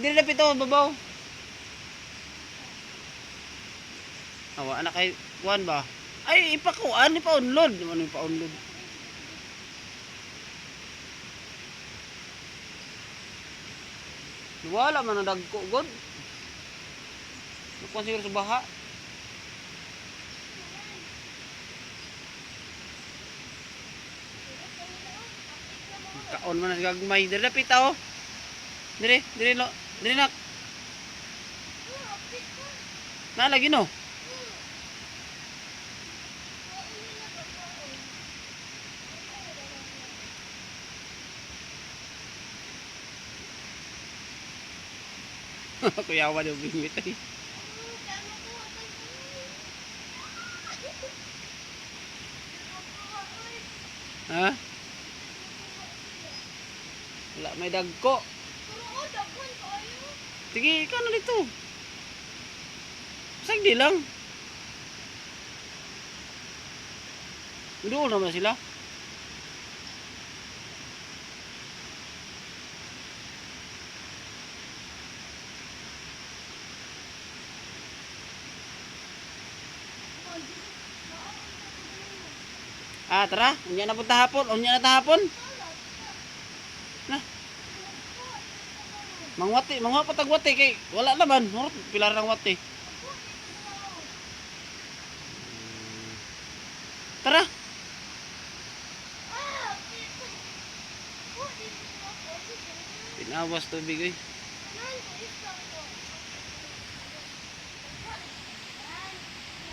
dili na pito babaw. Awa anak kay kuan ba? Ay ipakuan ipaunlod. Ano ipaunlod? Wala man ang dagko god. Kuan siguro sa baha. Kaon man sa gagmay. Dili na pita oh. Dili no. Dili na. Na lagi no. Kuyawa daw bingwit ay. Ha? Wala may dagko. Sige, ikaw na dito. Sagdi lang. Doon naman sila. Ah, tara. Unya na punta hapon. Unya na tahapon. Na. Mangwati, mangwa patagwati kay wala naman. Murot pilar ng wati. Tara. Pinawas tubig eh.